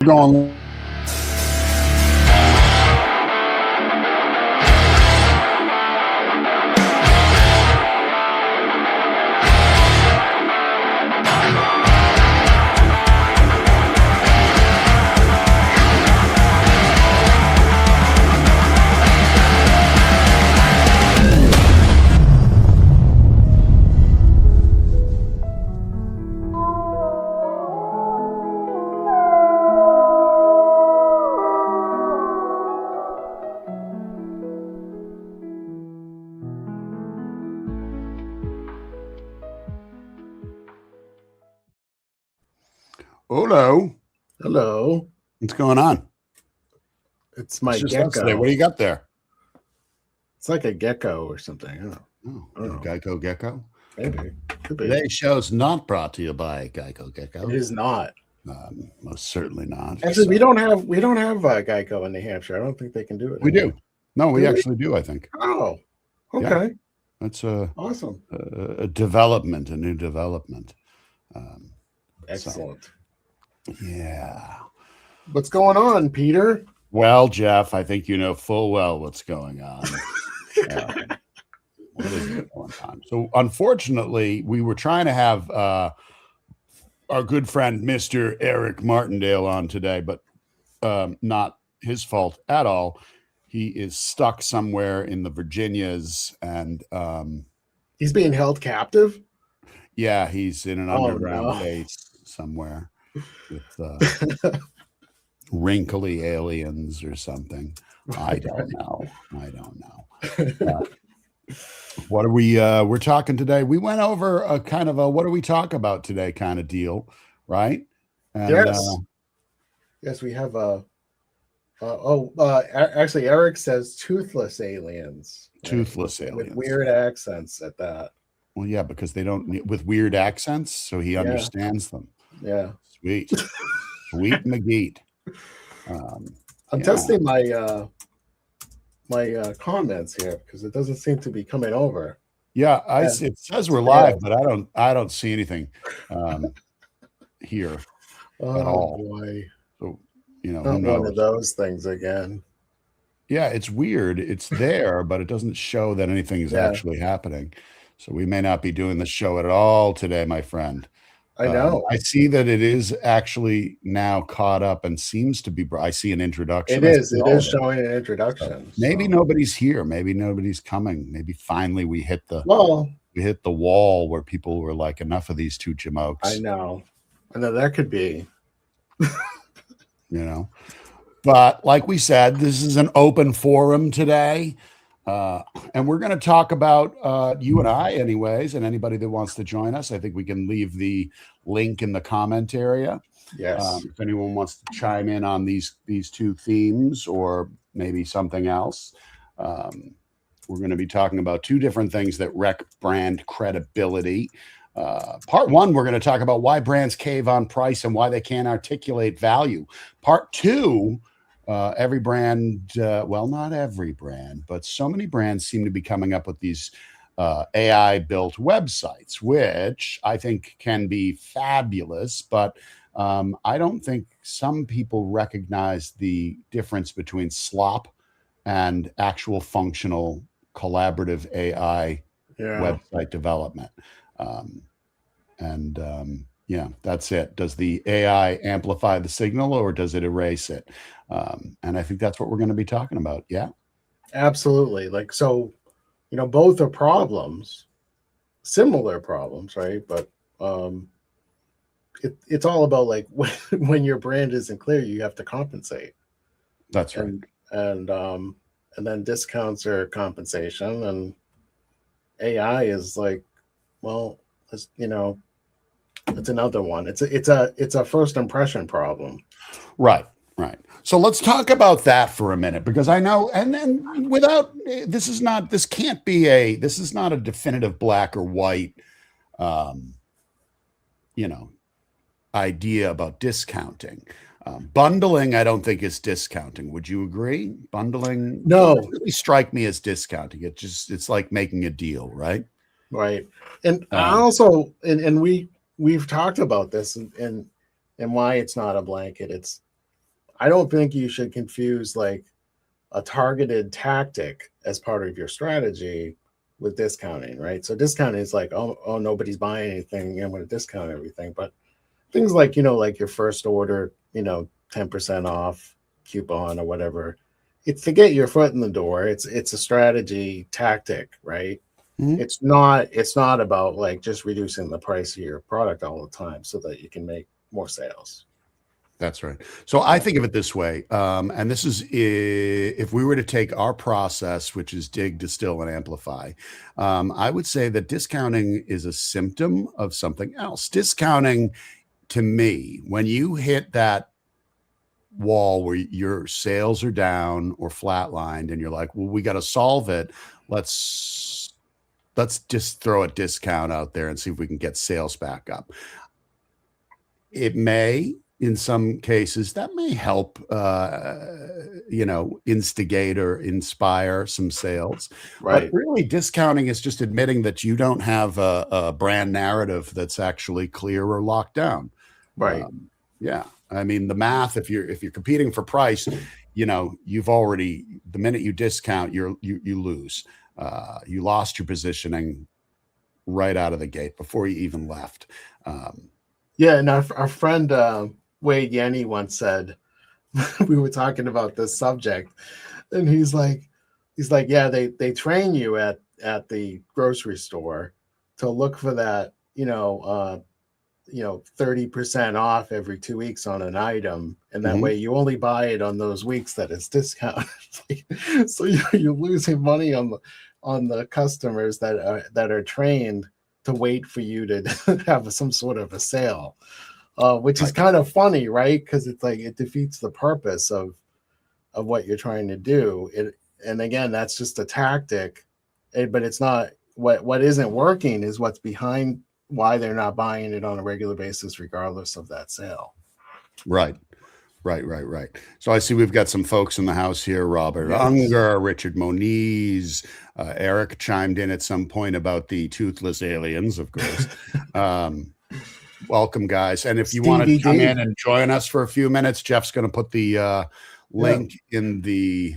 Going. Hello. Hello. What's going on? It's my It's just us today. gecko. What do you got there? It's like a gecko or something. I don't know. Oh, Geico Gecko. Maybe. Could be. Today's show's not brought to you by Geico Gecko. It is not. Most certainly not. Actually, we don't have Geico in New Hampshire. I don't think they can do it. We anymore. do. No, we Do we? actually do. I think Oh, okay. that's Awesome. a development, a new development. Excellent. Yeah. What's going on, Peter? Well, Jeff, I think you know full well what's going on. What is going on? So, unfortunately, we were trying to have our good friend Mr. Eric Martindale on today, but not his fault at all. He is stuck somewhere in the Virginias, and He's being held captive. yeah, he's in an underground base somewhere with wrinkly aliens or something. I don't know. What are we're talking today? We went over a kind of a what do we talk about today kind of deal, right? And, yes, we have actually Eric says toothless aliens. Toothless aliens. With weird accents at that. Well, yeah, because they don't with weird accents, so he understands them. Yeah. Sweet McGeet. I'm testing my my comments here because it doesn't seem to be coming over. Yeah, it says we're live, but I don't see anything here at all. Boy. So who knows? One of those things again. Yeah, it's weird. It's there, but it doesn't show that anything is actually happening. So we may not be doing the show at all today, my friend. I know. I see that it is actually now caught up and seems to be. I see an introduction. It is showing an introduction. Maybe nobody's here. Maybe nobody's coming. Maybe finally we hit the wall where people were like, enough of these two jamokes. I know that could be. But like we said, this is an open forum today. And we're going to talk about you and I anyways, and anybody that wants to join us. I think we can leave the link in the comment area. Yes. If anyone wants to chime in on these two themes or maybe something else. We're going to be talking about two different things that wreck brand credibility. Part one, we're going to talk about why brands cave on price and why they can't articulate value. Part two, every brand, well, not every brand, but so many brands seem to be coming up with these AI-built websites, which I think can be fabulous, but I don't think some people recognize the difference between slop and actual functional collaborative AI website development. Yeah, that's it. Does the AI amplify the signal or does it erase it? And I think that's what we're going to be talking about. Yeah, absolutely. Like, so, both are problems, similar problems, right? But it's all about like when your brand isn't clear, you have to compensate. That's right. And then discounts are compensation, and AI is like, well, it's another one. It's a first impression problem. Right. So let's talk about that for a minute, because I know, and then this is not a definitive black or white, idea about discounting. Bundling, I don't think is discounting. Would you agree? Bundling, no, doesn't really strike me as discounting. It's like making a deal, right? Right. And I also, and we've talked about this and why it's not a blanket. I don't think you should confuse like a targeted tactic as part of your strategy with discounting, right? So discounting is like, oh, nobody's buying anything, I'm going to discount everything. But things like, like your first order, 10% off coupon or whatever, it's to get your foot in the door. It's a strategy tactic, right? Mhm. It's not about like just reducing the price of your product all the time so that you can make more sales. That's right. So I think of it this way, and this is if we were to take our process, which is dig, distill, and amplify, I would say that discounting is a symptom of something else. Discounting, to me, when you hit that wall where your sales are down or flatlined, and you're like, "Well, we got to solve it. Let's just throw a discount out there and see if we can get sales back up." It may, in some cases, that may help, instigate or inspire some sales. But Right. really, discounting is just admitting that you don't have a brand narrative that's actually clear or locked down. Right. Yeah, I mean, the math. If you're competing for price, you've already, the minute you discount, you lose. You lost your positioning right out of the gate before you even left. Yeah, and our friend Wade Yenny once said, we were talking about this subject, and he's like, yeah, they train you at the grocery store to look for that, 30% off every 2 weeks on an item, and that way you only buy it on those weeks that it's discounted. So you're losing money on the customers that are trained to wait for you to have some sort of a sale, which is kind of funny, right? Because it's like it defeats the purpose of what you're trying to do. And again, that's just a tactic, but it's not what isn't working is what's behind why they're not buying it on a regular basis, regardless of that sale. Right. So I see we've got some folks in the house here. Robert Unger, Richard Moniz, Eric chimed in at some point about the toothless aliens, of course. Welcome, guys. And if you want to come in and join us for a few minutes, Jeff's going to put the link in the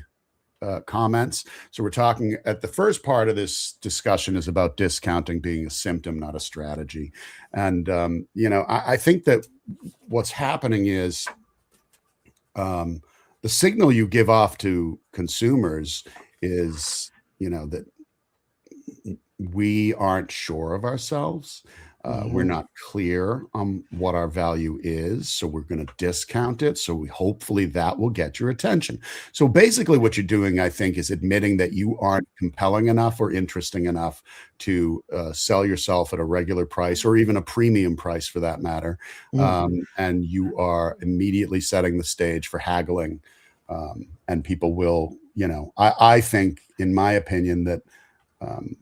comments. So we're talking at the first part of this discussion is about discounting being a symptom, not a strategy. And, I think that what's happening is the signal you give off to consumers is, that we aren't sure of ourselves. We're not clear on what our value is, so we're going to discount it. So hopefully that will get your attention. So basically what you're doing, I think, is admitting that you aren't compelling enough or interesting enough to sell yourself at a regular price or even a premium price for that matter. And you are immediately setting the stage for haggling. And people will, I think, in my opinion, that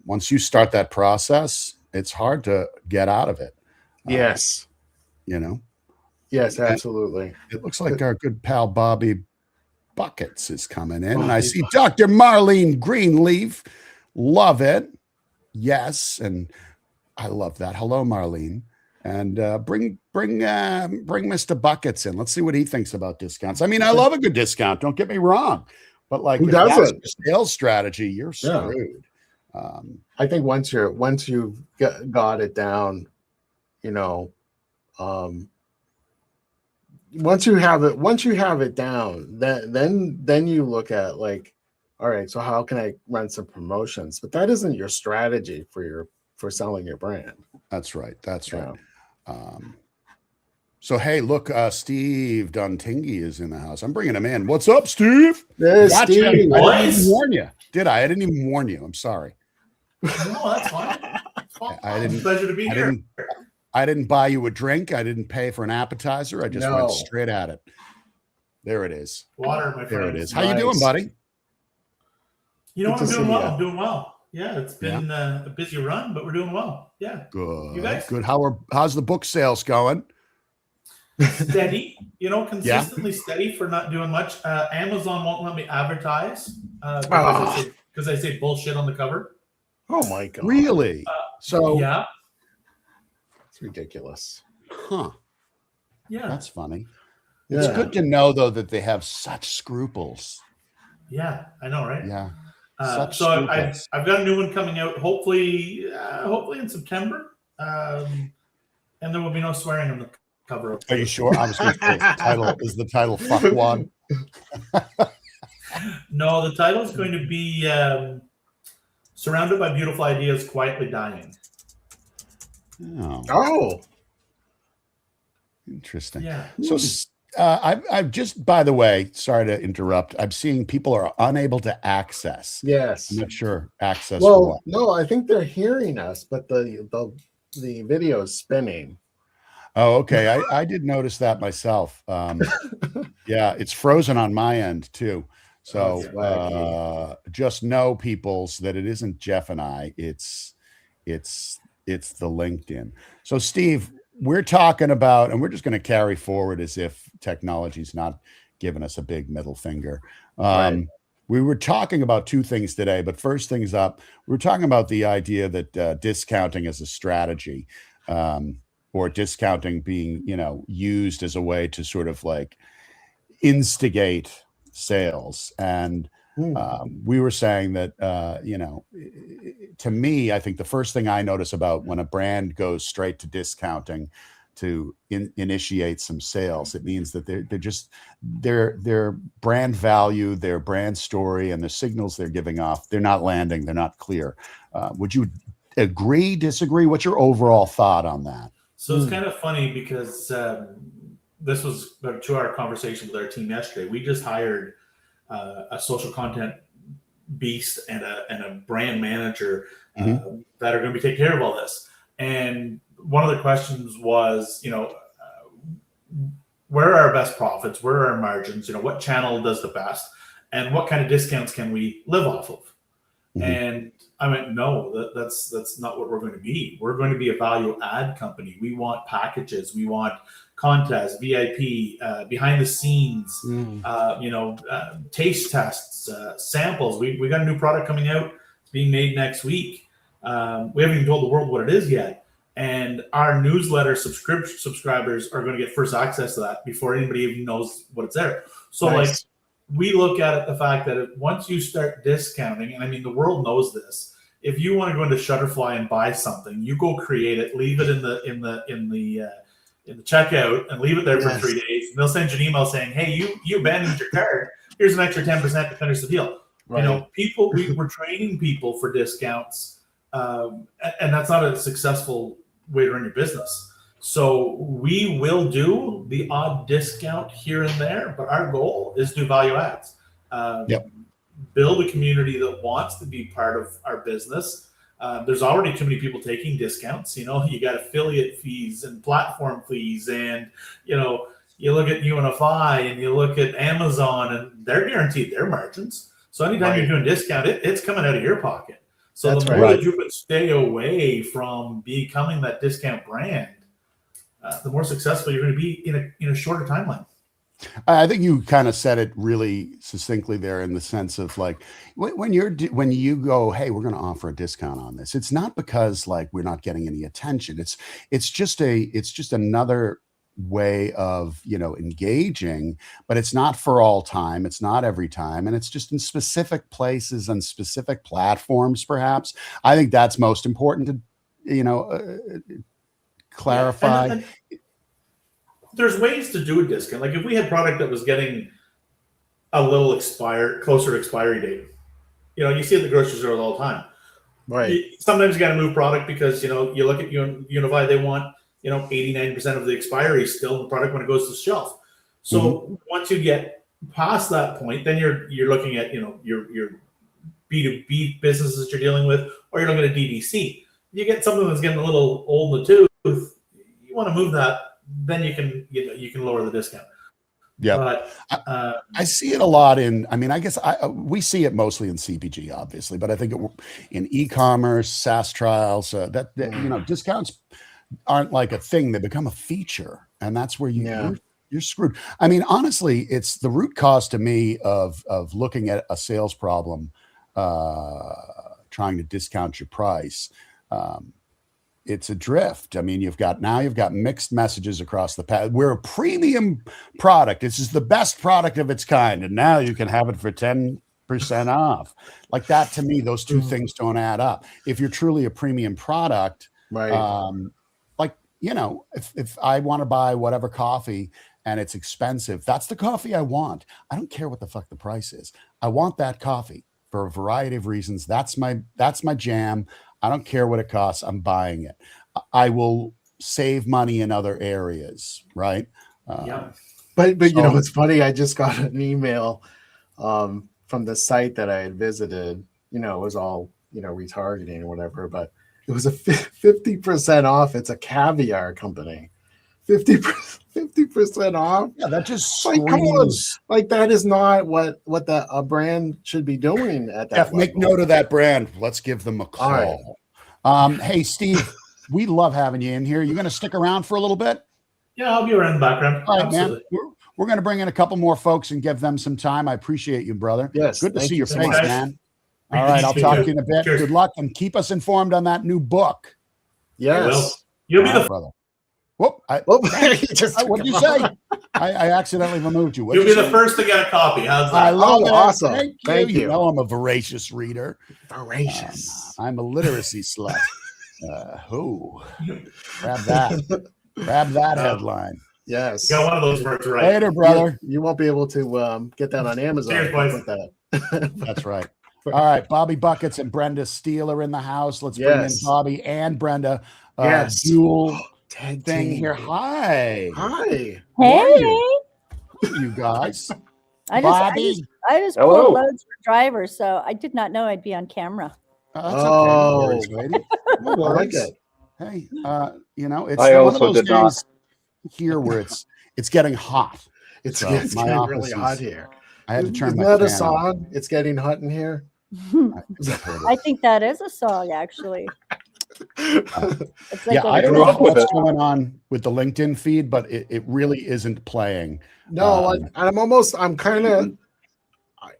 once you start that process, it's hard to get out of it. Yes. Yes, absolutely. And it looks like our good pal Bobby Buckets is coming in. And I see Dr. Marlene Greenleaf. Love it. Yes. And I love that. Hello, Marlene. And bring Mr. Buckets in. Let's see what he thinks about discounts. I mean, I love a good discount. Don't get me wrong. But like, if that's your sales strategy, you're screwed. I think once you've got it down, once you have it down, then you look at like, all right, so how can I run some promotions? But that isn't your strategy for selling your brand. That's right. So hey, look, Steve Duntingy is in the house. I'm bringing him in. What's up, Steve? Hey, Steve. I didn't even warn you. Did I? I didn't even warn you. I'm sorry. No, that's fine. It's a pleasure to be here. I didn't buy you a drink. I didn't pay for an appetizer. I just went straight at it. There it is. Water, my friend. There it is. How you doing, buddy? I'm doing well. I'm doing well. Yeah, it's been a busy run, but we're doing well. Yeah. Good. You guys? Good. How's the book sales going? Steady. Consistently steady for not doing much. Amazon won't let me advertise because I say bullshit on the cover. Oh my God. Really? Yeah. It's ridiculous. Huh. Yeah. That's funny. It's Yeah. good to know though that they have such scruples. Yeah, I know, right? Yeah. Such So scruples. I've got a new one coming out. Hopefully in September. And there will be no swearing on the cover. Are you sure? I was going to say, is the title "Fuck One"? No, the title is going to be "Surrounded by Beautiful Ideas, Quietly Dying." Oh, interesting. Yeah. So I've just, by the way, sorry to interrupt. I'm seeing people are unable to access. yes. I'm not sure access. Well, what. no, I think they're hearing us, but the video is spinning. Oh, okay. I did notice that myself. Yeah, it's frozen on my end too. So just know, peoples, that it isn't Jeff and I. It's the LinkedIn. So Steve, we're talking about, and we're just going to carry forward as if technology's not giving us a big middle finger. Right. We were talking about two things today, but first things up, we're talking about the idea that discounting as a strategy, or discounting being, used as a way to sort of like instigate sales. And we were saying that, to me, I think the first thing I notice about when a brand goes straight to discounting to initiate some sales, it means that they're just their brand value, their brand story, and the signals they're giving off, they're not landing, they're not clear. Would you agree, disagree? What's your overall thought on that? So it's kind of funny because this was a 2-hour conversation with our team yesterday. We just hired a social content beast and a brand manager that are going to be taking care of all this. And one of the questions was, where are our best profits? Where are our margins? What channel does the best? And what kind of discounts can we live off of? And I went, no, that's not what we're going to be. We're going to be a value add company. We want packages. We want contests, VIP, behind the scenes, taste tests, samples. We got a new product coming out. It's being made next week. We haven't even told the world what it is yet. And our newsletter subscribers are going to get first access to that before anybody even knows what it's there. So Nice. we look at it, the fact that once you start discounting, and I mean, the world knows this. If you want to go into Shutterfly and buy something, you go create it, leave it in the checkout, and leave it there for 3 days. And they'll send you an email saying, "Hey, you abandoned your cart. Here's an extra 10% to finish the deal." Right. We're training people for discounts, and that's not a successful way to run your business. So we will do the odd discount here and there, but our goal is to do value adds. Build a community that wants to be part of our business. There's already too many people taking discounts. You got affiliate fees and platform fees, and you look at UNFI and you look at Amazon, and they're guaranteed their margins. So anytime you're doing discount, it's coming out of your pocket. So the more that you could stay away from becoming that discount brand, the more successful you're going to be in a shorter timeline. I think you kind of said it really succinctly there, in the sense of like when you go, hey, we're going to offer a discount on this. It's not because like we're not getting any attention. It's just another way of engaging, but it's not for all time. It's not every time, and it's just in specific places and specific platforms. Perhaps I think that's most important to clarify. And there's ways to do a discount. Like if we had product that was getting a little closer to expiry date, you see at the grocery store all the time. Right. Sometimes you got to move product because, you look at Unify, they want, 89% of the expiry still in the product when it goes to the shelf. So once you get past that point, then you're looking at, your B2B businesses that you're dealing with, or you're looking at DDC. You get something that's getting a little old in the tooth, you want to move that, then you can lower the discount. Yeah, but I see it a lot in. I mean, I guess we see it mostly in CPG, obviously, but I think in e-commerce, SaaS trials, that discounts aren't like a thing; they become a feature, and that's where you're screwed. I mean, honestly, it's the root cause to me of looking at a sales problem, trying to discount your price. it's adrift. I mean, you've got mixed messages across the path. We're a premium product. This is the best product of its kind, and now you can have it for 10% off. Like that, to me, those two things don't add up. If you're truly a premium product, Right. like, you know, if I want to buy whatever coffee and it's expensive, that's the coffee I want. I don't care what the fuck the price is. I want that coffee for a variety of reasons. That's my jam. I don't care what it costs. I'm buying it. I will save money in other areas, right? Yeah. But you So- know, it's funny. I just got an email from the site that I had visited. You know, it was all, you know, retargeting or whatever, but it was a 50% off. It's a caviar company. 50% off. Yeah, that just Like, come on. screams. Like, that is not what a brand should be doing at that Jeff, make level. note of that brand. Let's give them a call. All right. Hey, Steve, we love having you in here. You going to stick around for a little bit? Yeah, I'll be around in the background. All right, Absolutely. man. We're going to bring in a couple more folks and give them some time. I appreciate you, brother. Yes. Good to thank see you your so face, much. man. All right, I'll talk to you in a bit. Cheers. Good luck and keep us informed on that new book. Yes. You'll be All right, the brother. Whoop! Oh, he just What'd you say? I accidentally removed you. you'll be the first to get a copy. How's I that? love Oh, it. awesome. Thank you. Thank You you. know I'm a voracious reader. Voracious. I'm a literacy slut. Grab that. Grab that headline. Yes. You got one of those words right. Later, brother. You won't be able to get that on Amazon. Cheers, if you boys. put that. That's right. All right, Bobby Buckets and Brenda Steele are in the house. Let's bring in Yes. Bobby and Brenda. Yes. Dual Tag thing team. here. Hi. Hi. How are Hey, you? You guys. I Bobby. just Hello. pulled loads for drivers, so I did not know I'd be on camera. That's okay. Oh. No worries, lady. No I like worries. it. Hey, you know, it's I one of also those did not. days here where it's getting hot. It's, So, it's my getting office really is- hot here. I had to turn Isn't my that fan a on. song? It's getting hot in here. I think that is a song, actually. It's like Yeah, I don't grew know up with what's it. going on with the LinkedIn feed, but it really isn't playing. No, I'm kind of,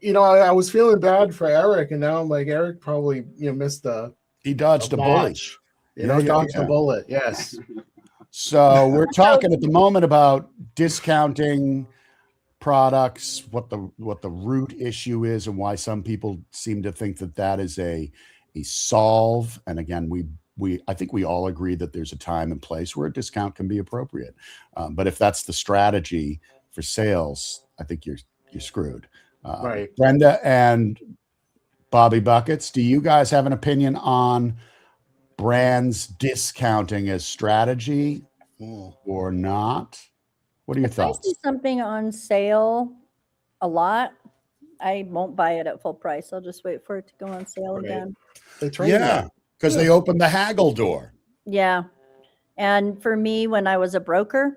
you know, I was feeling bad for Eric, and now I'm like, Eric probably, you know, missed He dodged a bullet. notch. You know, Yeah, dodged yeah. a bullet. Yes. So we're talking at the moment about discounting products, what the root issue is, and why some people seem to think that is a solve. And again, I think we all agree that there's a time and place where a discount can be appropriate. But if that's the strategy for sales, I think you're screwed. Right. Brenda and Bobby Buckets, do you guys have an opinion on brands discounting as strategy or not? What are your If I thoughts? see something on sale a lot, I won't buy it at full price. I'll just wait for it to go on sale Right. again. They trained Yeah, because they opened the haggle door. Yeah. And for me, when I was a broker,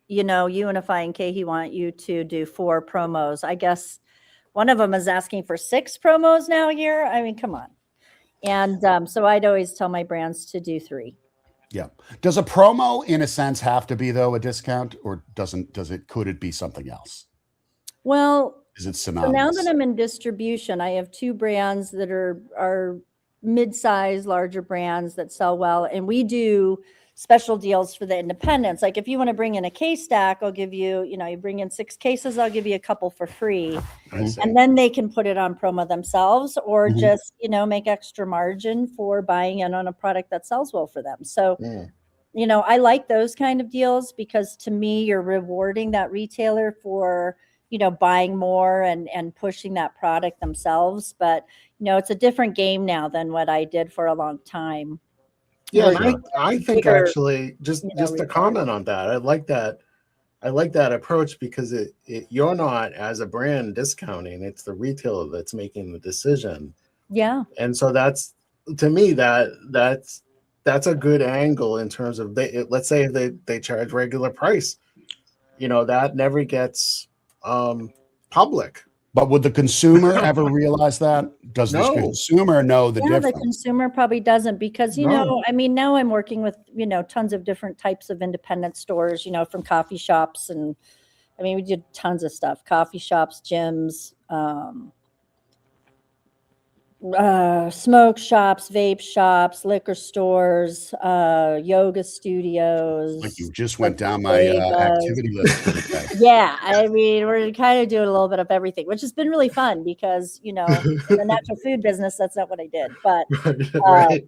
you know, Unify and Kahi want you to do 4 promos. I guess one of them is asking for 6 promos now a year. I mean, come on. And so I'd always tell my brands to do 3. Yeah. Does a promo, in a sense, have to be though a discount, or could it be something else? Well, Is it so synonymous? now that I'm in distribution, I have 2 brands that are mid-size, larger brands that sell well, and we do special deals for the independents. Like if you want to bring in a case stack, I'll give you, you know, you bring in 6 cases, I'll give you a couple for free. I see. And then they can put it on promo themselves or Mhm. just, you know, make extra margin for buying in on a product that sells well for them. So, Mm. you know, I like those kind of deals because to me, you're rewarding that retailer for, you know, buying more and pushing that product themselves. But, you know, it's a different game now than what I did for a long time. Yeah, Really and I think bigger, actually just you know, just to retail. comment on that, I like that approach because you're not as a brand discounting, it's the retailer that's making the decision. Yeah. And so that's, to me, that's a good angle in terms of let's say they charge regular price, you know, that never gets public. But would the consumer ever realize that? Does the No. consumer know the Yeah, the difference? consumer probably doesn't because, you No. know, I mean, now I'm working with, you know, tons of different types of independent stores, you know, from coffee shops. And I mean, we did tons of stuff, coffee shops, gyms, smoke shops, vape shops, liquor stores, yoga studios. Like you just went down my bodegas. activity list for the day. Yeah, I mean, we're kind of doing a little bit of everything, which has been really fun because, in the natural food business, that's not what I did. But, Right.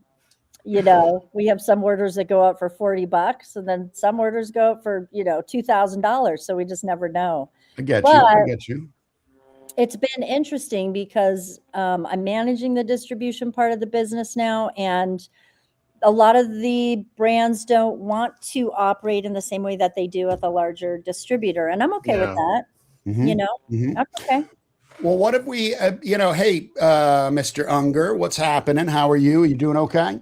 we have some orders that go out for $40 and then some orders go out for, $2,000. So we just never know. I get you. I But get you. it's been interesting because I'm managing the distribution part of the business now, and a lot of the brands don't want to operate in the same way that they do with a larger distributor, and I'm okay with Yeah. that. Mhm, mhm. I'm okay. Well, what if we, hey, Mr. Unger, what's happening? How are you? Are you doing okay?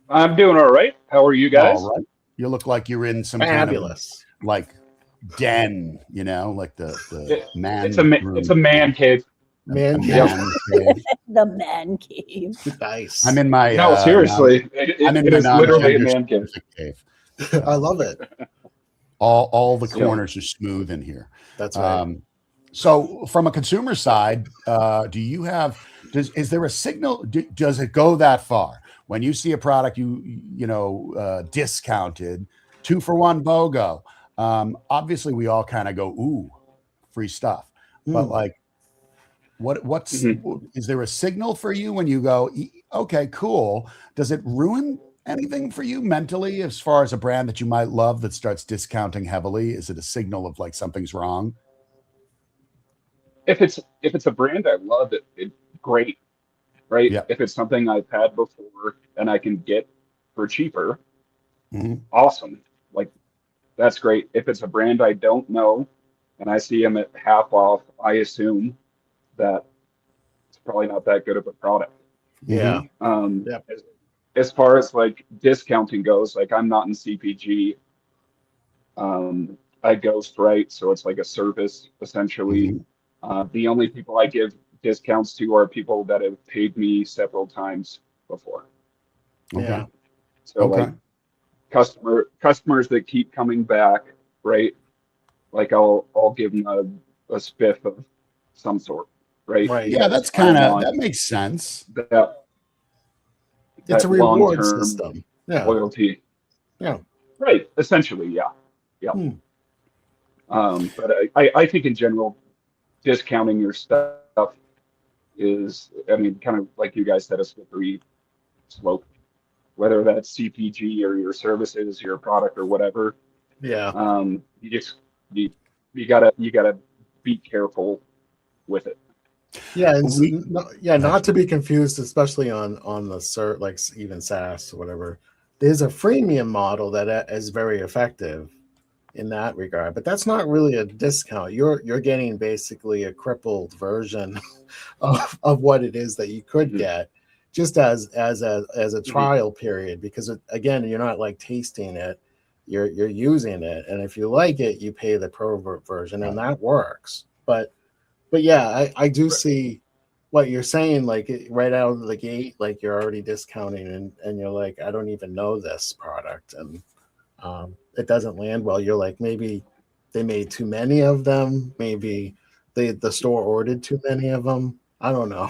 I'm doing all right. How are you guys? All right. You look like you're in some Fabulous. kind of like den, like the man. It's a man cave. Man, man cave. The man cave. nice. I'm in my. No, seriously, I'm in it my is literally a non-gender man cave. specific cave. I love it. All the Yeah. corners are smooth in here. That's right. So from a consumer side, do you have? Is there a signal? Does it go that far when you see a product discounted, 2-for-1 BOGO? Obviously, we all kind of go, "Ooh, free stuff," but like, what's is there a signal for you when you go, "Okay, cool"? Does it ruin anything for you mentally as far as a brand that you might love that starts discounting heavily? Is it a signal of like something's wrong? If it's a brand I love, it great, right? Yeah. If it's something I've had before and I can get for cheaper, Mhm. awesome. Like that's great. If it's a brand I don't know and I see them at half off, I assume that it's probably not that good of a product. Yeah. Mm-hmm. As far as like discounting goes, like I'm not in CPG. I ghost write, so it's like a service essentially. Mhm. The only people I give discounts to are people that have paid me several times before. Okay. Yeah. So Okay. like customers that keep coming back, right? Like I'll give them a spiff of some sort, right? Right. Yeah, that's kind of that makes sense. It's a that reward long-term system. Yeah. loyalty. Yeah. Right. Essentially, yeah. Yeah. But I think in general, discounting your stuff is, kind of like you guys said, a slippery slope. Whether that's CPG or your services, your product or whatever, Yeah. you gotta be careful with it. Yeah. And We- not to be confused, especially on the like even SaaS or whatever. There's a freemium model that is very effective in that regard, but that's not really a discount. You're getting basically a crippled version of what it is that you could get, just as a trial period, because again, you're not like tasting it, you're using it, and if you like it, you pay the pro version, and that works. But yeah, I do see what you're saying, like right out of the gate, like you're already discounting, and you're like, I don't even know this product, and it doesn't land well. You're like, maybe they made too many of them, maybe the store ordered too many of them. I don't know.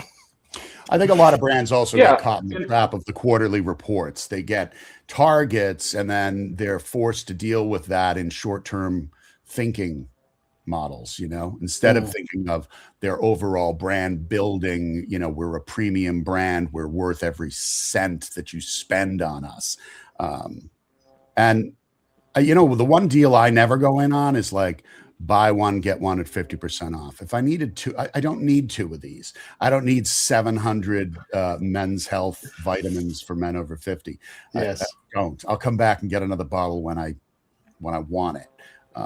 I think a lot of brands also Yeah. get caught in the trap of the quarterly reports. They get targets and then they're forced to deal with that in short-term thinking models, instead of thinking of their overall brand building, we're a premium brand, we're worth every cent that you spend on us. And the one deal I never go in on is like buy one, get one at 50% off. If I needed two, I don't need two of these. I don't need 700 men's health vitamins for men over 50. Yes. I don't. I'll come back and get another bottle when I want it.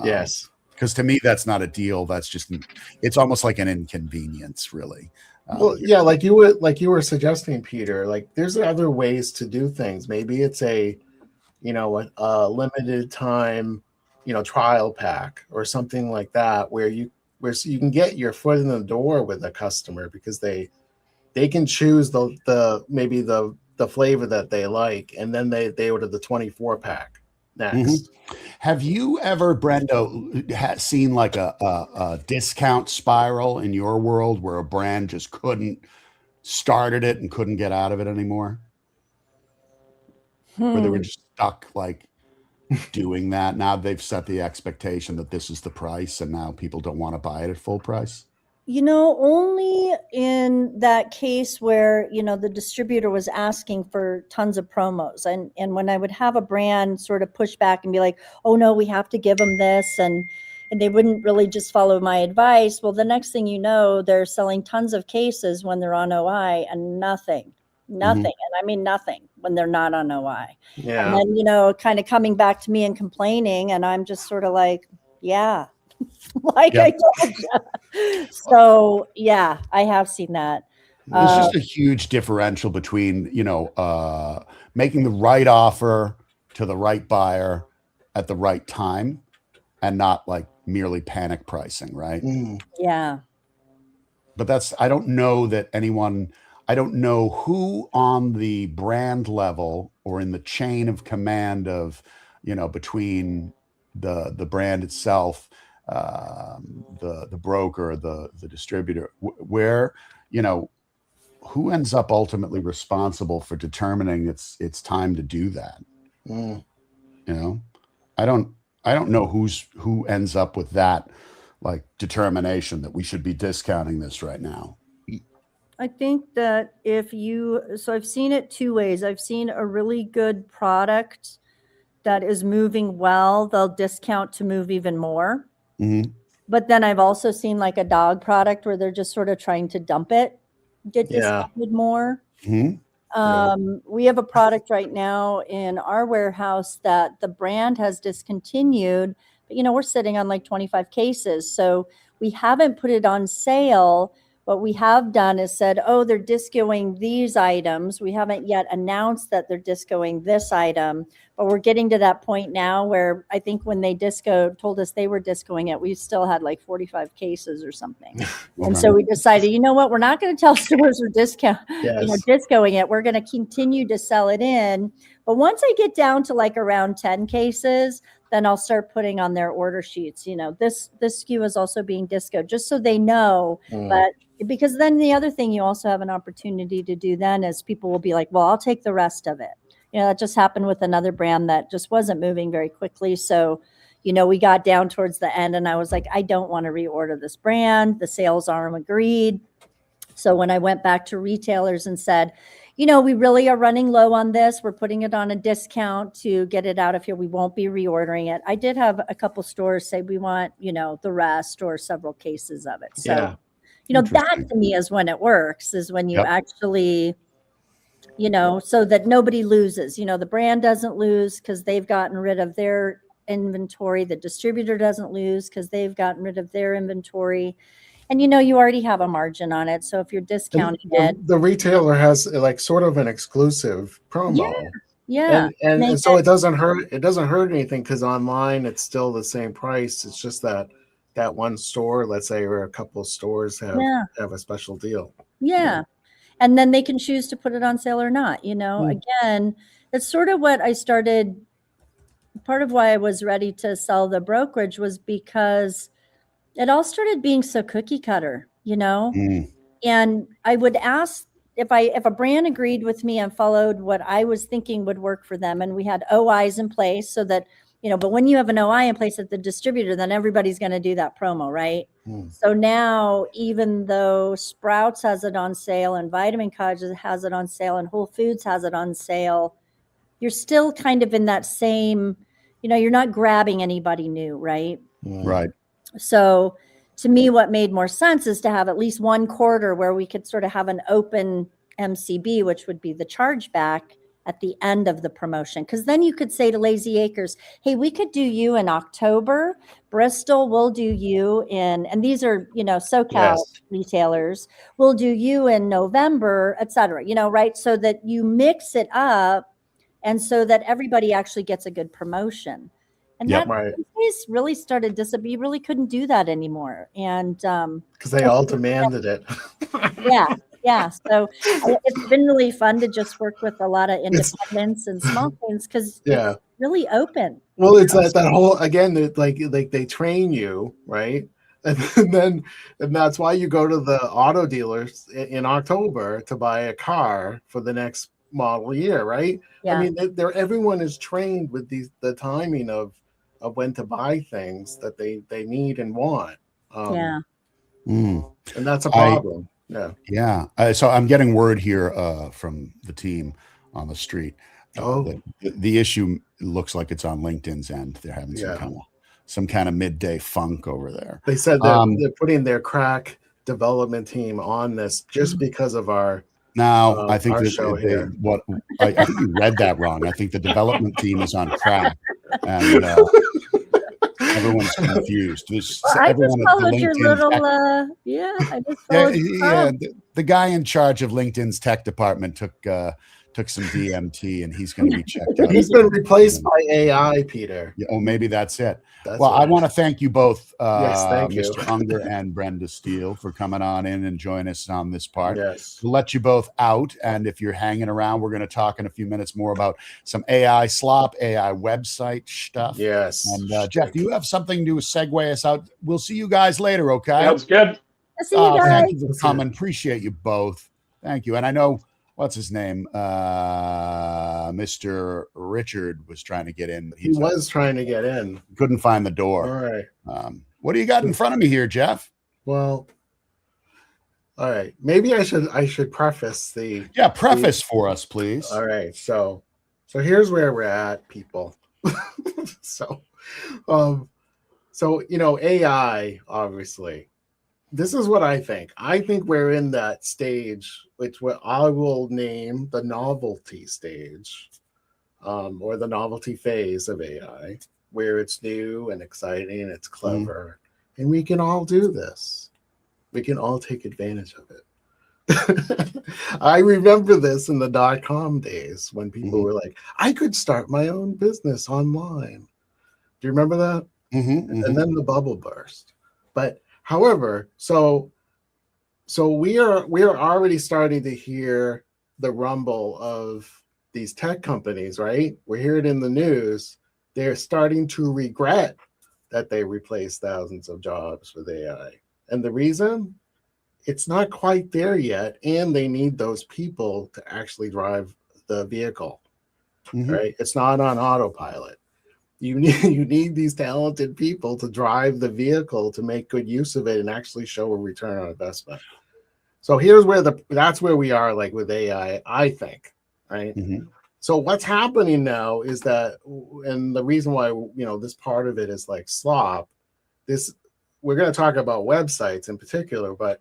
Yes. Because to me, that's not a deal. That's just, it's almost like an inconvenience, really. Well, yeah, like you were suggesting, Peter, like there's other ways to do things. Maybe it's a limited time, trial pack or something like that, where you can get your foot in the door with a customer, because they can choose maybe the flavor that they like, and then they order the 24 pack next. Mm-hmm. Have you ever, Brendo, seen like a discount spiral in your world where a brand just couldn't started it and couldn't get out of it anymore? Where they were just stuck like doing that. Now they've set the expectation that this is the price, and now people don't want to buy it at full price. Only in that case where, the distributor was asking for tons of promos. And when I would have a brand sort of push back and be like, oh no, we have to give them this. And they wouldn't really just follow my advice. Well, the next thing you know, they're selling tons of cases when they're on OI and nothing. And I mean, nothing when they're not on OI. Yeah. And then, kind of coming back to me and complaining. And I'm just sort of like, yeah. Like Yeah. I told you. So yeah, I have seen that. There's just a huge differential between, making the right offer to the right buyer at the right time and not like merely panic pricing, right? Yeah. But I don't know who on the brand level or in the chain of command of, between the brand itself, the broker, the distributor, where, who ends up ultimately responsible for determining it's time to do that. I don't know who ends up with that like determination that we should be discounting this right now. I think that so I've seen it two ways. I've seen a really good product that is moving well, they'll discount to move even more. But then I've also seen like a dog product where they're just sort of trying to dump it, get discounted more. We have a product right now in our warehouse that the brand has discontinued, but we're sitting on like 25 cases. So we haven't put it on sale. What we have done is said, oh, they're discoing these items. We haven't yet announced that they're discoing this item, but we're getting to that point now where I think when they told us they were discoing it, we still had like 45 cases or something. And so we decided, you know what, we're not going to tell stores we're discoing it. We're going to continue to sell it in. But once I get down to like around 10 cases, then I'll start putting on their order sheets, this SKU is also being discoed, just so they know. But because then the other thing you also have an opportunity to do then is people will be like, well, I'll take the rest of it. That just happened with another brand that just wasn't moving very quickly. So, we got down towards the end and I was like, I don't want to reorder this brand. The sales arm agreed. So when I went back to retailers and said, we really are running low on this. We're putting it on a discount to get it out of here. We won't be reordering it. I did have a couple stores say we want, the rest or several cases of it. So, that to me is when it works, is when you actually, so that nobody loses. The brand doesn't lose because they've gotten rid of their inventory. The distributor doesn't lose because they've gotten rid of their inventory. And you already have a margin on it. So if you're discounting it, the retailer has like sort of an exclusive promo. Yeah. And so it doesn't hurt anything because online it's still the same price. It's just that one store, let's say, or a couple of stores have a special deal. Yeah. And then they can choose to put it on sale or not. Again, it's sort of what I started. Part of why I was ready to sell the brokerage was because it all started being so cookie cutter, and I would ask if a brand agreed with me and followed what I was thinking would work for them. And we had OIs in place so that, but when you have an OI in place at the distributor, then everybody's going to do that promo, right? So now, even though Sprouts has it on sale and Vitamin Cottage has it on sale and Whole Foods has it on sale, you're still kind of in that same, you're not grabbing anybody new, right? Right. So to me, what made more sense is to have at least one quarter where we could sort of have an open MCB, which would be the chargeback at the end of the promotion. Because then you could say to Lazy Acres, hey, we could do you in October. Bristol will do you in, and these are, SoCal retailers, will do you in November, et cetera, right? So that you mix it up and so that everybody actually gets a good promotion. And that really started you really couldn't do that anymore. And because they all demanded it. Yeah. So it's been really fun to just work with a lot of independents and small things because it's really open. Well, it's that whole, again, like they train you, right? And then and that's why you go to the auto dealers in October to buy a car for the next model year, right? Yeah. I mean, everyone is trained with the timing of when to buy things that they need and want. Yeah. Mm. And that's a I- problem. Yeah. Yeah. So I'm getting word here from the team on the street. That the issue looks like it's on LinkedIn's end. They're having some kind of midday funk over there. They said that they're putting their crack development team on this just because of our Now, I think our that show here. I think you read that wrong. I think the development team is on crack, and everyone's confused. Well, I just followed your little, I just followed your the guy in charge of LinkedIn's tech department took some DMT, and he's going to be checked out. He's been replaced by AI, Peter. Yeah, maybe that's it. That's Well, right. I want to thank you both, Yes, thank you. Mr. Unger and Brenda Steele, for coming on in and join us on this part. Yes. To let you both out, and if you're hanging around, we're going to talk in a few minutes more about some AI slop, AI website stuff. Yes. And Jeff, do you have something to segue us out? We'll see you guys later, okay? Sounds good. I'll see you guys. Thank you for coming. Appreciate you both. Thank you. And I know, what's his name? Mr. Richard was trying to get in. He was trying to get in. Couldn't find the All door. right. What do you got in front of me here, Jeff? Well, all right. Maybe I should preface the preface for us, please. All right. So here's where we're at, people. So AI, obviously. This is what I think. I think we're in that stage, which what I will name the novelty stage, or the novelty phase of AI, where it's new and exciting, it's clever, and we can all do this. We can all take advantage of it. I remember this in the .com days when people were like, I could start my own business online. Do you remember that? And then the bubble burst. But however, so we are already starting to hear the rumble of these tech companies, right? We're hearing it in the news. They're starting to regret that they replaced thousands of jobs with AI. And the reason? It's not quite there yet, and they need those people to actually drive the vehicle, right? It's not on autopilot. You need these talented people to drive the vehicle to make good use of it and actually show a return on investment. So here's where that's where we are, like with AI, I think, right? So what's happening now is that, and the reason why this part of it is like slop. We're going to talk about websites in particular, but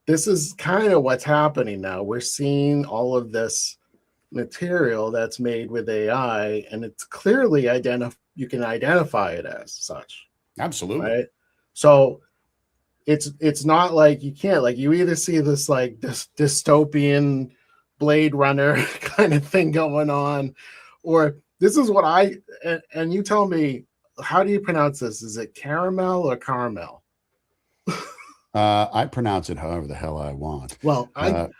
this is kind of what's happening now. We're seeing all of this material that's made with AI, and it's clearly you can identify it as such. Absolutely. Right. So it's not like you can't, like, you either see this like this dystopian Blade Runner kind of thing going on, or this is what and you tell me, how do you pronounce this? Is it caramel or caramel? I pronounce it however the hell I want. Well,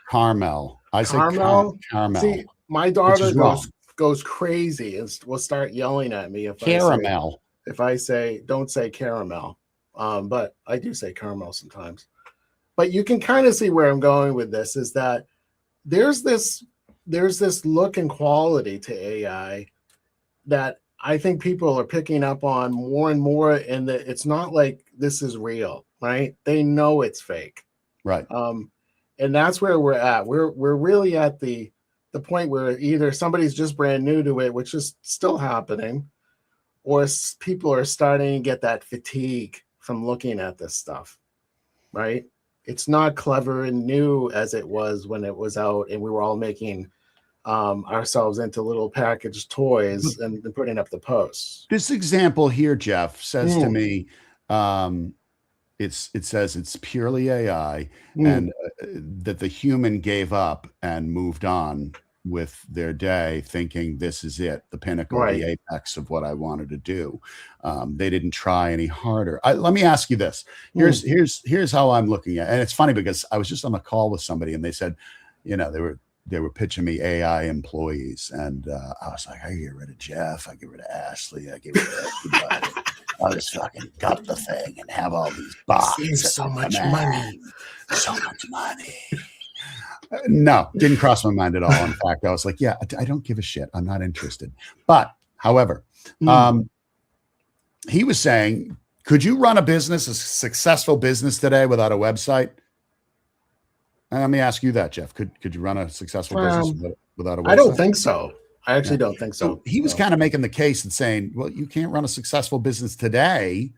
caramel. I say caramel. See, my daughter goes crazy and will start yelling at me if I say don't say caramel. But I do say caramel sometimes. But you can kind of see where I'm going with this, is that there's this look and quality to AI that I think people are picking up on more and more, and that it's not like this is real, right? They know it's fake. Right. And that's where we're at. We're really at the point where either somebody's just brand new to it, which is still happening, or people are starting to get that fatigue from looking at this stuff, right? It's not clever and new as it was when it was out and we were all making ourselves into little packaged toys and putting up the posts. This example here, Jeff, says to me, it says it's purely AI, and that the human gave up and moved on with their day thinking this is it, the pinnacle, the apex of what I wanted to do. They didn't try any harder. Let me ask you this. Here's how I'm looking at it. And it's funny because I was just on a call with somebody and they said, they were pitching me AI employees. And I was like, I get rid of Jeff. I get rid of Ashley. I get rid of everybody. I'll just fucking gut the thing and have all these bots. Save so and much commands. money. So much money. No, didn't cross my mind at all. In fact, I was like, yeah, I don't give a shit. I'm not interested. But, however, he was saying, could you run a successful business today without a website? And let me ask you that, Jeff. Could you run a successful business without a website? I don't think so. I actually don't think so. So he was kind of making the case and saying, well, you can't run a successful business today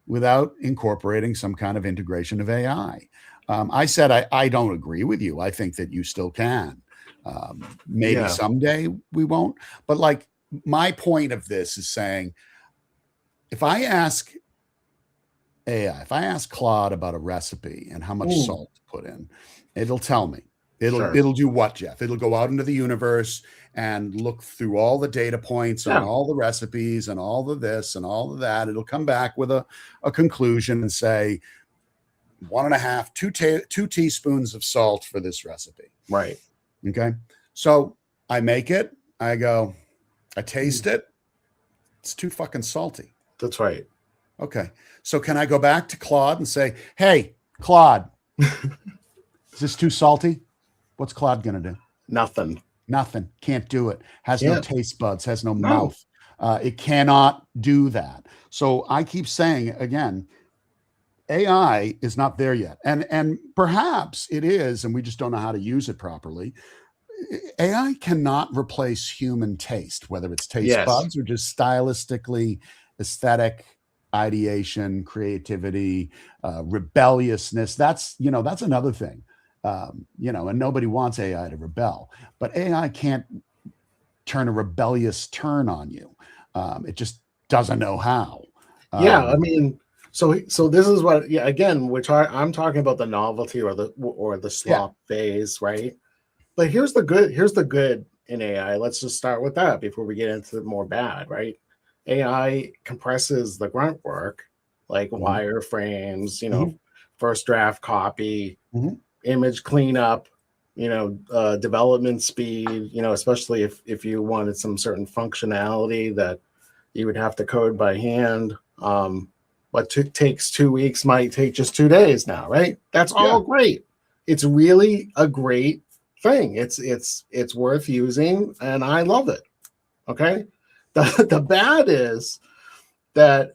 without incorporating some kind of integration of AI. I said, I don't agree with you. I think that you still can. Maybe someday we won't. But like my point of this is saying, if I ask AI, if I ask Claude about a recipe and how much salt to put in, it'll tell me. It'll do what, Jeff? It'll go out into the universe and look through all the data points on all the recipes and all of this and all of that. It'll come back with a conclusion and say 1.5, 2 teaspoons of salt for this recipe. Right. Okay. So I make it. I go, I taste it. It's too fucking salty. That's right. Okay. So can I go back to Claude and say, hey, Claude, is this too salty? What's Claude going to do? Nothing. Can't do it. Has no taste buds, has no mouth. It cannot do that. So I keep saying again, AI is not there yet. And perhaps it is, and we just don't know how to use it properly. AI cannot replace human taste, whether it's taste buds or just stylistically aesthetic ideation, creativity, rebelliousness. That's another thing. And nobody wants AI to rebel, but AI can't turn a rebellious turn on you. It just doesn't know how. I mean, so this is what, again, I'm talking about the novelty or the slop phase, right? But here's the good in AI. Let's just start with that before we get into the more bad, right? AI compresses the grunt work, like wireframes, first draft copy, image cleanup, development speed, especially if you wanted some certain functionality that you would have to code by hand. What takes 2 weeks might take just 2 days now, right? That's all great. It's really a great thing. It's worth using, and I love it. Okay. The bad is that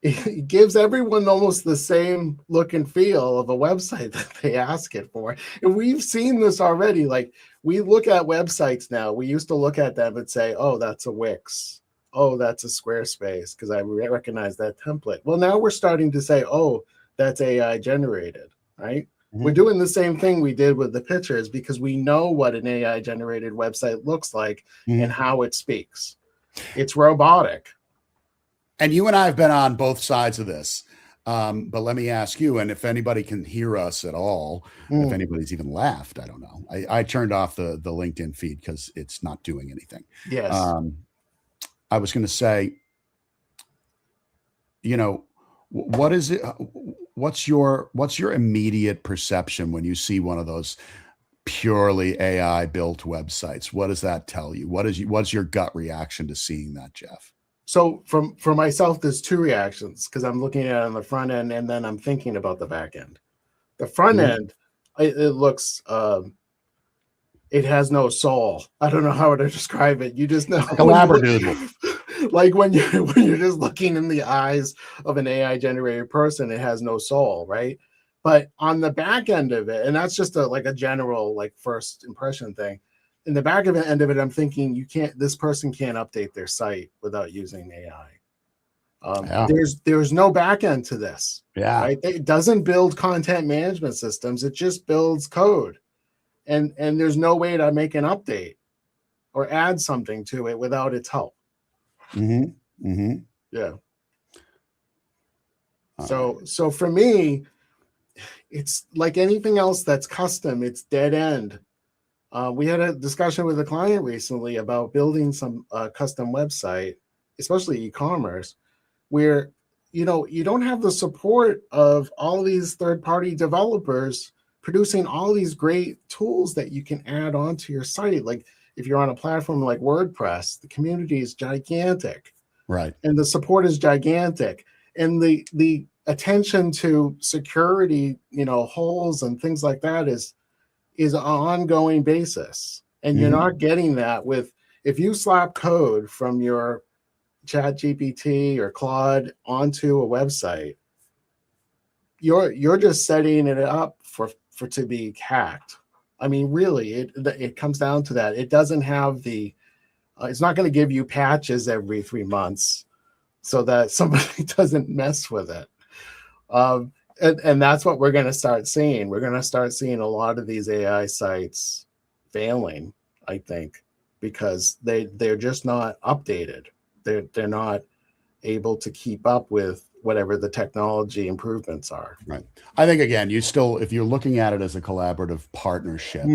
it gives everyone almost the same look and feel of a website that they ask it for. And we've seen this already. Like, we look at websites now. We used to look at them and say, oh, that's a Wix. Oh, that's a Squarespace, because I recognize that template. Well, now we're starting to say, oh, that's AI generated, right? We're doing the same thing we did with the pictures because we know what an AI generated website looks like and how it speaks. It's robotic. And you and I have been on both sides of this. But let me ask you, and if anybody can hear us at all, if anybody's even laughed, I don't know. I turned off the LinkedIn feed because it's not doing anything. Yes. I was going to say, what is it? What's your immediate perception when you see one of those purely AI built websites? What does that tell you? What's your gut reaction to seeing that, Jeff? So for myself, there's 2 reactions because I'm looking at it on the front end and then I'm thinking about the back end. The front end, it looks, it has no soul. I don't know how to describe it. You just know. Like a labradoodle. Like when you're just looking in the eyes of an AI generated person, it has no soul, right? But on the back end of it, and that's just a general first impression thing. In the back end of it, I'm thinking this person can't update their site without using AI. There's no back end to this. Yeah. Right? It doesn't build content management systems. It just builds code. And there's no way to make an update or add something to it without its help. Yeah. So for me, it's like anything else that's custom. It's dead end. We had a discussion with a client recently about building some custom website, especially e-commerce, where you don't have the support of all these third-party developers producing all these great tools that you can add onto your site. Like if you're on a platform like WordPress, the community is gigantic. Right. and the support is gigantic, and the attention to security, holes and things like that is an ongoing basis, and you're Mhm. not getting that with if you slap code from your Chat GPT or Claude onto a website, you're just setting it up for to be hacked. I mean, really, it comes down to that. It doesn't have the it's not going to give you patches every 3 months so that somebody doesn't mess with it. And that's what we're going to start seeing. We're going to start seeing a lot of these AI sites failing, I think, because they're just not updated. They're not able to keep up with whatever the technology improvements are. Right. I think again, if you're looking at it as a collaborative partnership,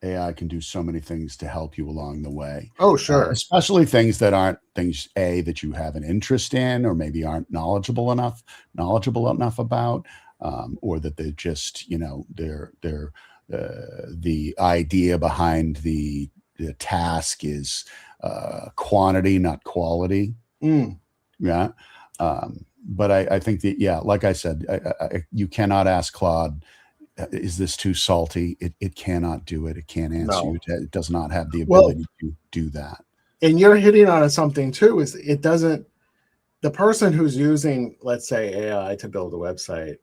AI can do so many things to help you along the way. Oh, sure. Especially things that aren't things that you have an interest in, or maybe aren't knowledgeable enough about, or that they're just, they're the idea behind the task is quantity, not quality. Yeah. But I think that, yeah, like I said, you cannot ask Claude, is this too salty? It cannot do it. It can't answer No. you. It does not have the ability to do that. And you're hitting on something too, is the person who's using, let's say, AI to build a website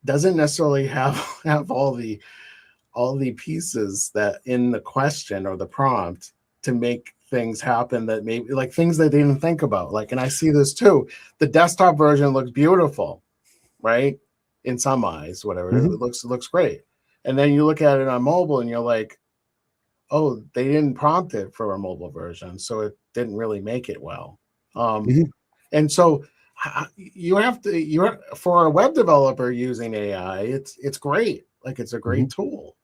doesn't necessarily have all the pieces that in the question or the prompt to make things happen, that maybe like things that they didn't think about. Like, and I see this too. The desktop version looks beautiful, right? In some eyes, whatever. Mhm. It looks great. And then you look at it on mobile and you're like, oh, they didn't prompt it for a mobile version, so it didn't really make it well. Mhm. And so you're for a web developer using AI, it's great. Like, it's a great tool.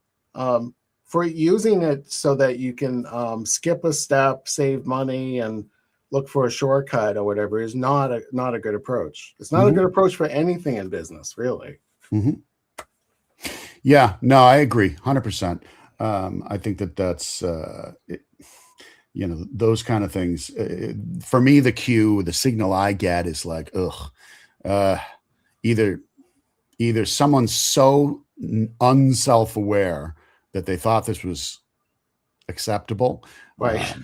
For using it so that you can skip a step, save money, and look for a shortcut or whatever is not a good approach. It's not a good approach for anything in business, really. Yeah, no, I agree 100%. I think that's those kind of things. For me, the signal I get is like, either someone's so unself-aware that they thought this was acceptable. Right.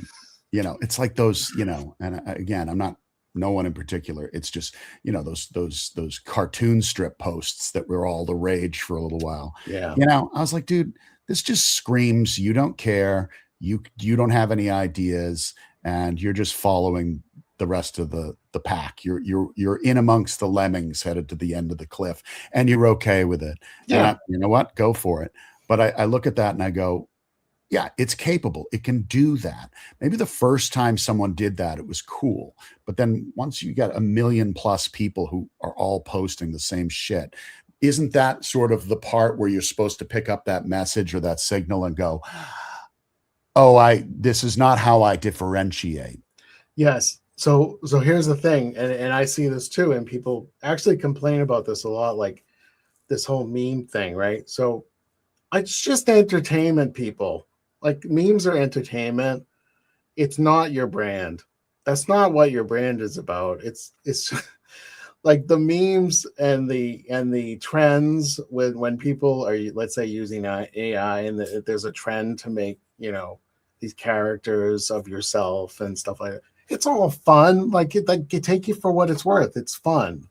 It's like those, and again, I'm not no one in particular. It's just, those cartoon strip posts that were all the rage for a little while. Yeah. I was like, dude, this just screams you don't care. You don't have any ideas, and you're just following the rest of the pack. You're in amongst the lemmings headed to the end of the cliff, and you're okay with it. Yeah. And you know what? Go for it. But I look at that and I go, yeah, it's capable. It can do that. Maybe the first time someone did that, it was cool. But then once you got 1 million plus people who are all posting the same shit, isn't that sort of the part where you're supposed to pick up that message or that signal and go, oh, this is not how I differentiate. Yes. So here's the thing, and I see this too, and people actually complain about this a lot, like this whole meme thing, right? So it's just entertainment, people. Like, memes are entertainment. It's not your brand. That's not what your brand is about. It's like the memes and the trends when people are, let's say, using AI, and there's a trend to make, these characters of yourself and stuff like that. It's all fun. Like it take you for what it's worth. It's fun.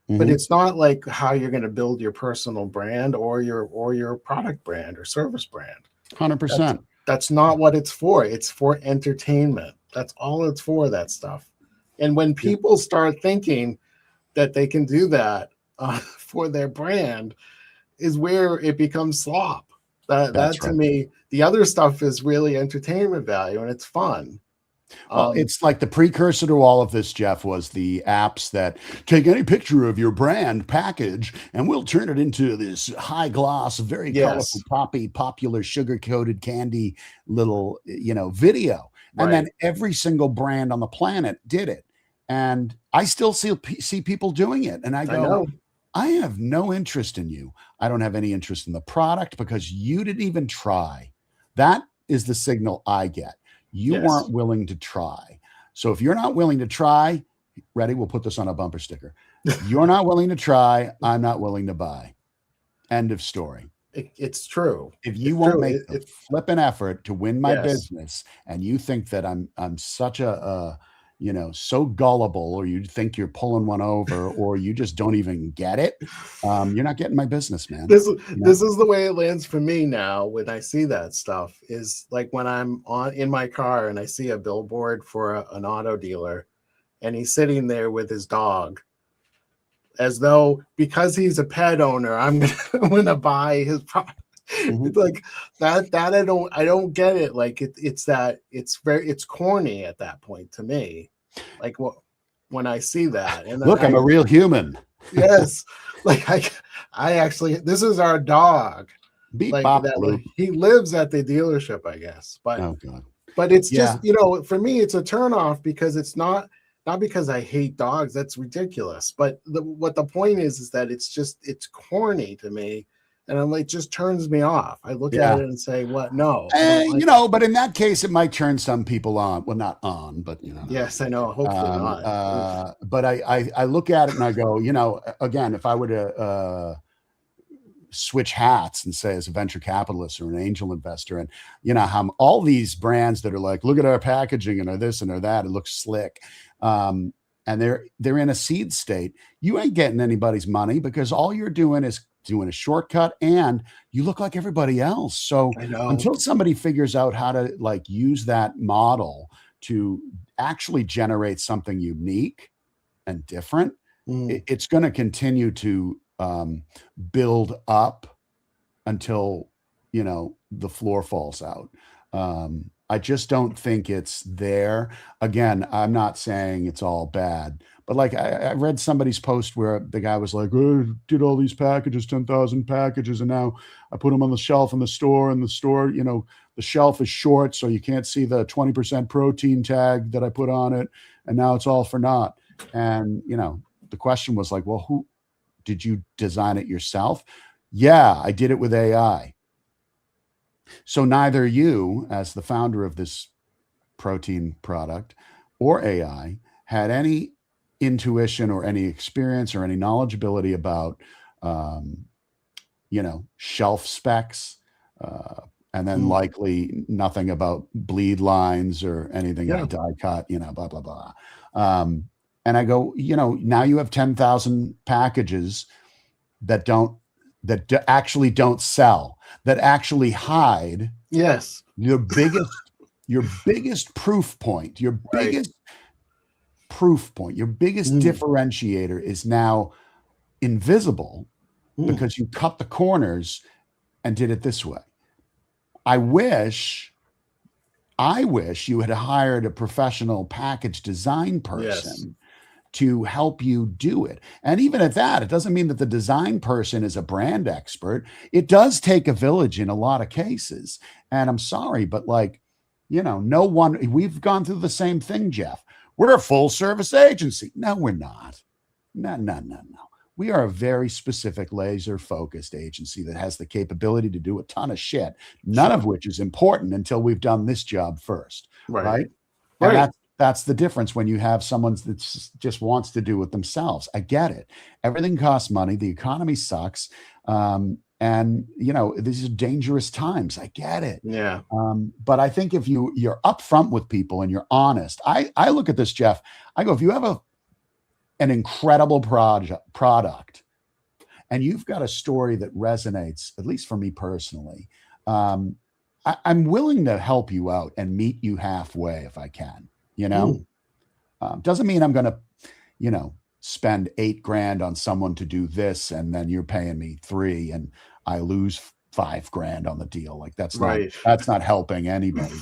But it's not like how you're going to build your personal brand or your product brand or service brand. 100%. That's not what it's for. It's for entertainment. That's all it's for, that stuff. And when people start thinking that they can do that for their brand, is where it becomes slop. That to me, the other stuff is really entertainment value, and it's fun. Well, it's like the precursor to all of this, Jeff, was the apps that take any picture of your brand package and we'll turn it into this high gloss, very colorful, popular sugar-coated candy little, video. And then every single brand on the planet did it. And I still see people doing it. And I go, I have no interest in you. I don't have any interest in the product because you didn't even try. That is the signal I get. You weren't willing to try. So if you're not willing to try, ready, we'll put this on a bumper sticker. You're not willing to try, I'm not willing to buy. End of story. It's true. If you It's won't true. make the flipping effort to win my Yes. business, and you think that I'm such a so gullible, or you think you're pulling one over, or you just don't even get it, you're not getting my business, man. This is the way it lands for me now when I see that stuff. Is like when I'm in my car and I see a billboard for an auto dealer, and he's sitting there with his dog, as though because he's a pet owner, I'm gonna buy his product. It's like that I don't get it. Like it's corny at that point to me. Like when I see that, and Look, I'm a real human. Yes, like I actually, this is our dog. Beep, Like bop, that, bloop. he lives at the dealership, I guess. But Oh God. but it's Yeah. just for me, it's a turnoff because it's not because I hate dogs. That's ridiculous. But what the point is that it's corny to me. And I'm like, just turns me off. I look at it and say, what? No. I don't like But in that case, it might turn some people on. Well, not on, but Yes, I know. Hopefully not. But I look at it and I go, again, if I were to switch hats and say as a venture capitalist or an angel investor, and how all these brands that are like, look at our packaging and our this and our that, it looks slick. And they're in a seed state. You ain't getting anybody's money because all you're doing is doing a shortcut and you look like everybody else. So I know. until somebody figures out how to use that model to actually generate something unique and different, it's going to continue to build up until the floor falls out. I just don't think it's there. Again, I'm not saying it's all bad, but I read somebody's post where the guy was like, oh, I did all these packages, 10,000 packages, and now I put them on the shelf in the store, and the store, the shelf is short, so you can't see the 20% protein tag that I put on it, and now it's all for naught. And, the question was like, well, who did you design it yourself? Yeah, I did it with AI. So neither you, as the founder of this protein product, or AI had any intuition or any experience or any knowledgeability about, shelf specs, and then likely nothing about bleed lines or anything like die cut, blah, blah, blah. And I go, now you have 10,000 packages that actually don't sell, that actually hide your biggest proof point, your biggest differentiator is now invisible because you cut the corners and did it this way. I wish you had hired a professional package design person to help you do it. And even at that, it doesn't mean that the design person is a brand expert. It does take a village in a lot of cases. And I'm sorry, but no one, we've gone through the same thing, Jeff. We're a full service agency. No, we're not. No. We are a very specific laser focused agency that has the capability to do a ton of shit, none of which is important until we've done this job first. Right. And that's the difference when you have someone that just wants to do it themselves. I get it. Everything costs money. The economy sucks. And these are dangerous times. I get it. Yeah. But I think if you're upfront with people and you're honest, I look at this, Jeff, I go, if you have an incredible product and you've got a story that resonates, at least for me personally, I'm willing to help you out and meet you halfway if I can. Doesn't mean I'm going to, spend $8,000 on someone to do this, and then you're paying me $3,000 and I lose $5,000 on the deal. Like that's not helping anybody.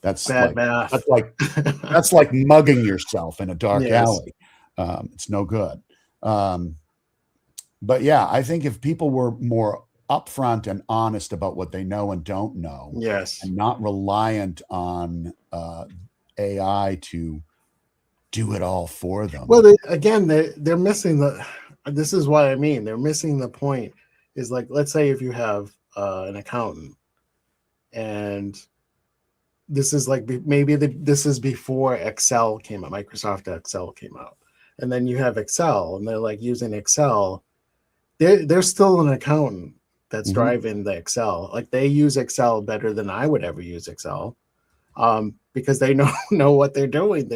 That's bad math. That's like mugging yourself in a dark alley. It's no good. But yeah, I think if people were more upfront and honest about what they know and don't know, and not reliant on AI to do it all for them. Well, they're missing this is what I mean. They're missing the point. Is like, let's say if you have an accountant and this is like this is before Excel came out, Microsoft Excel came out, and then you have Excel, and they're like using Excel. They're still an accountant that's Mhm. driving the Excel. Like they use Excel better than I would ever use Excel, because they know what they're doing.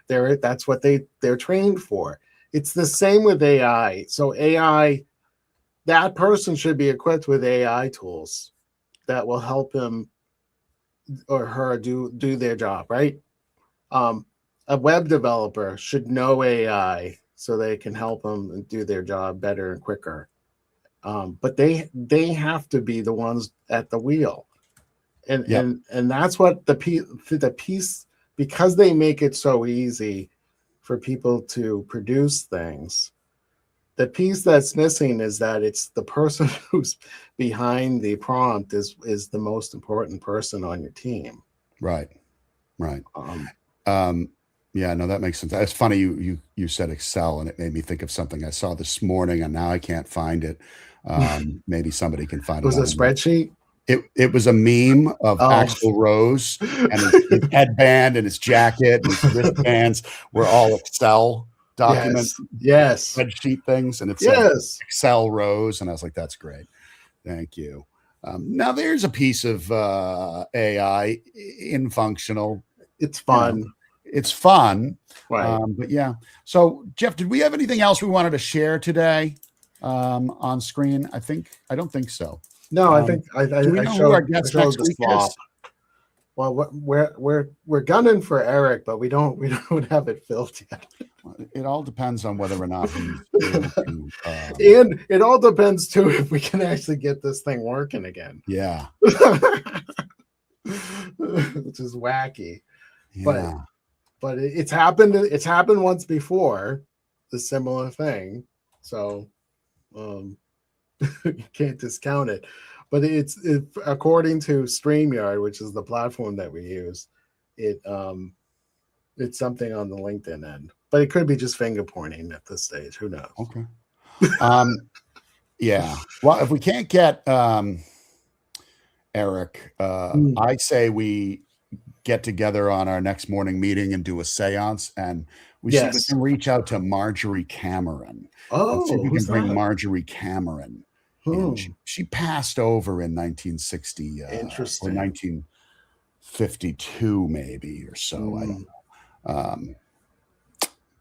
That's what they're trained for. It's the same with AI. So AI, that person should be equipped with AI tools that will help him or her do their job, right? A web developer should know AI so they can help them do their job better and quicker. But they have to be the ones at the wheel, and Yep. and that's what the piece, because they make it so easy for people to produce things. The piece that's missing is that it's the person who's behind the prompt is the most important person on your team. Right. Yeah, no, that makes sense. It's funny you said Excel, and it made me think of something I saw this morning, and now I can't find it. Maybe somebody can find It was it. a spreadsheet. It was a meme of Axl Rose and his headband and his jacket and his wristbands were all Excel documents, Yes. spreadsheet things, and it said Excel Rose, and I was like, "That's great, thank you." Now there's a piece of AI in functional. It's fun. It's fun, Right. but yeah. So, Jeff, did we have anything else we wanted to share today on screen? I don't think so. No, I think do we I know who showed, our guest I showed next the week slop. is? Well, we're gunning for Eric, but we don't have it filled yet. It all depends on whether or not he's able to. And it all depends too if we can actually get this thing working again. Yeah. Which is wacky. Yeah. But it's happened. It's happened once before, the similar thing. So you can't discount it. But it's according to StreamYard, which is the platform that we use, it's something on the LinkedIn end. But it could be just finger pointing at this stage. Who knows? Okay. Yeah. Well, if we can't get Eric, I say we get together on our next morning meeting and do a seance, and we see if we can reach out to Marjorie Cameron. Oh, see if we can who's bring that? Marjorie Cameron. She passed over in 1960 or Interesting. 1952 maybe or so. I don't know.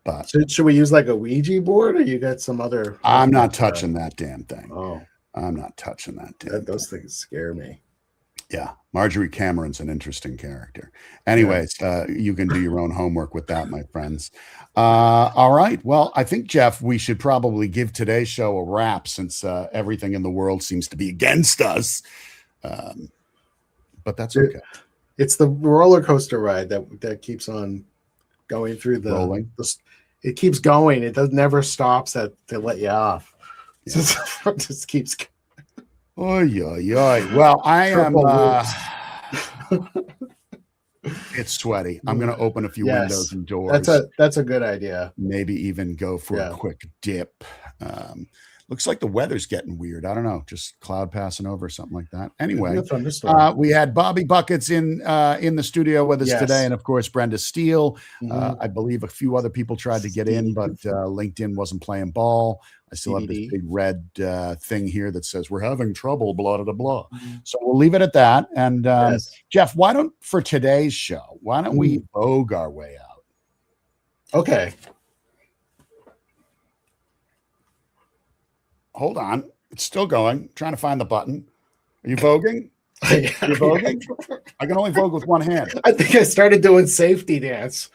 But should we use like a Ouija board, or you got some other? I'm not touching that damn thing. Oh, I'm not touching that damn those things scare me. Yeah, Marjorie Cameron's an interesting character. Anyways, you can do your own homework with that, my friends. All right. Well, I think, Jeff, we should probably give today's show a wrap since everything in the world seems to be against us. But that's okay. It's the roller coaster ride that keeps on going through rolling. It keeps going. It never stops to let you off. Yeah. It just keeps going. Oy, oy, oy. Well, I am. It's sweaty. I'm going to open a few windows and doors. That's a good idea. Maybe even go for a quick dip. Looks like the weather's getting weird. I don't know, just cloud passing over or something like that. Anyway, we had Bobby Buckets in the studio with us today, and of course Brenda Steele. I believe a few other people tried to get in, but LinkedIn wasn't playing ball. I still have this big red thing here that says we're having trouble, blah, blah, blah. So we'll leave it at that. And Jeff, for today's show, why don't we vogue our way out? Okay. Hold on. It's still going. I'm trying to find the button. Are you voguing? You're voguing? I can only vogue with one hand. I think I started doing safety dance.